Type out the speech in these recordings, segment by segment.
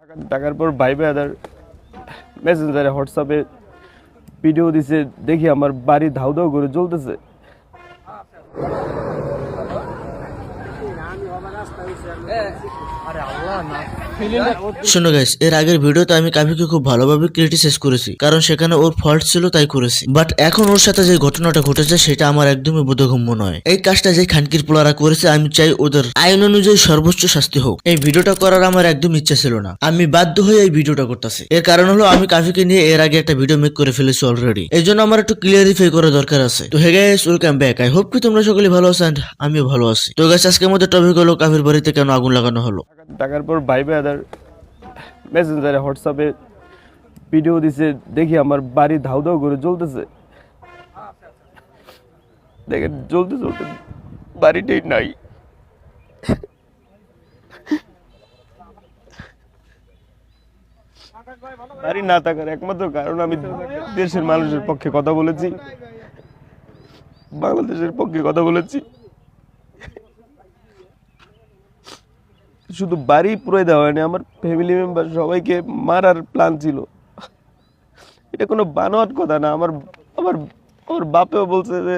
টাকার পর ভাইবে আদার মেসেঞ্জারে হোয়াটসঅ্যাপে ভিডিও দিছে, দেখি আমার বাড়ি ধাউ ধাউ করে জ্বলতেছে। শোনো গাইস, এর আগের ভিডিওতে আমি কাফিকে খুব ভালোভাবে ক্রিটিসাইজ করেছি, কারণ সেখানে ওর ফল্ট ছিল তাই করেছি। বাট এখন ওর সাথে যে ঘটনাটা ঘটেছে সেটা আমার একদমই বোধগম্য নয়। এই কাজটা যে খানকির পোলারা করেছে, আমি চাই ওদের আইন অনুযায়ী সর্বোচ্চ শাস্তি হোক। এই ভিডিওটা করার আমার একদম ইচ্ছা ছিল না, আমি বাধ্য হয়ে এই ভিডিওটা করতেছি। এর কারণ হলো আমি কাফিকে নিয়ে এর আগে একটা ভিডিও মেক করে ফেলেছি অলরেডি, এই জন্য আমার একটু ক্লিয়ারিফাই করা দরকার আছে। তো hey guys, welcome back. I hope কি তোমরা সকলে ভালো আছো এন্ড আমিও ভালো আছি। তো গাইস, আজকের মধ্যে টপিক হলো কাফির বাড়িতে কেন আগুন লাগানো হলো। টাকার পর ভাইবে আদার মেসেঞ্জারে হোয়াটসঅ্যাপে ভিডিও দিছে, দেখি আমার বাড়ি ধাউ ধাউ করে জ্বলতেছে। দেখেন জ্বলতে জ্বলতে বাড়িটাই নাই। বাড়ি না থাকার একমাত্র কারণ আমি দেশের মানুষের পক্ষে কথা বলেছি, বাংলাদেশের পক্ষে কথা বলেছি। শুধু বাড়ি পুরো দেওয়া হয়নি, আমার ফ্যামিলি মেম্বার সবাইকে মারার প্ল্যান ছিল। এটা কোনো বানোয়াট কথা না। আমার আমার আমার বাপেও বলছে যে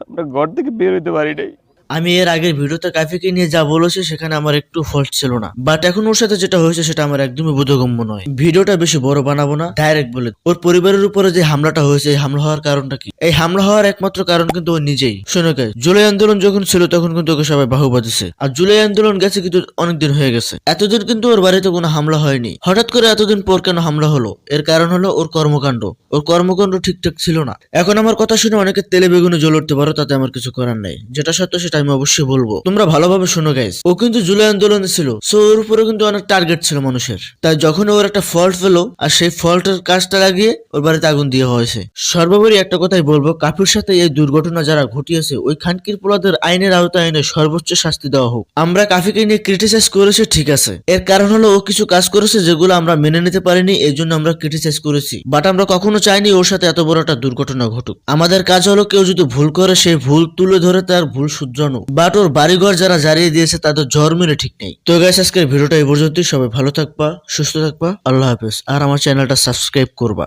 আমরা ঘর থেকে বের হইতে পারি নাই। আমি এর আগের ভিডিওতে কাফিকে নিয়ে যা বলেছি সেখানে আমার একটু ফল্ট ছিল না, বাট এখন ওর সাথে যেটা হয়েছে সেটা আমার একদমই বোধগম্য নয়। ভিডিওটা বেশি বড় বানাবো না, ডাইরেক্ট বলে ওর পরিবারের উপরে যে হামলাটা হয়েছে, এই হামলা হওয়ার কারণটা কি? এই হামলা হওয়ার একমাত্র কারণ কিন্তু ও নিজেই। শোনো গাইস, জুলাই আন্দোলন যখন ছিল তখন কিন্তু ওকে সবাই বাহুবা দিছে, আর জুলাই আন্দোলন গেছে কিন্তু অনেকদিন হয়ে গেছে। এতদিন কিন্তু ওর বাড়িতে কোনো হামলা হয়নি, হঠাৎ করে এতদিন পর কেন হামলা হলো? এর কারণ হলো ওর কর্মকাণ্ড। ওর কর্মকাণ্ড ঠিকঠাক ছিল না। এখন আমার কথা শুনে অনেকে তেলে বেগুনে জ্বলে উঠতে পারো, তাতে আমার কিছু করার নাই। যেটা সত্য সেটা আমি অবশ্যই বলবো। তোমরা ভালোভাবে শোনো গাইস, ও কিন্তু জুলাই আন্দোলনে ছিল, সো ওর উপরে কিন্তু অনেক টার্গেট ছিল মানুষের। তাই যখন ওর একটা ফল্ট পেলো, আর সেই ফল্টের কাজটা লাগিয়ে ওর বাড়িতে আগুন দিয়ে হয়েছে। সর্বোপরি একটা কথাই বলবো, কাফির সাথে এই দুর্ঘটনা যারা ঘটিয়েছে, ওই খানকির পোলাদের আইনের আওতায় এনে সর্বোচ্চ শাস্তি দেওয়া হোক। আমরা কাফিকে নিয়ে ক্রিটিসাইজ করেছি, ঠিক আছে, এর কারণ হলো ও কিছু কাজ করেছে যেগুলো আমরা মেনে নিতে পারিনি, এই জন্য আমরা ক্রিটিসাইজ করেছি। বাট আমরা কখনো চাইনি ওর সাথে এত বড় একটা দুর্ঘটনা ঘটুক। আমাদের কাজ হলো কেউ যদি ভুল করে সেই ভুল তুলে ধরে তার ভুল শুধরানো। বাট ওর বাড়িঘর যারা জ্বালিয়ে দিয়েছে তাদের জ্বর মেরে ঠিক নেই। তো গাইস, আজকের ভিডিওটা এই পর্যন্তই। সবাই ভালো থাকবা, সুস্থ থাকবা, আল্লাহ হাফেজ। আর আমার চ্যানেলটা সাবস্ক্রাইব করবা।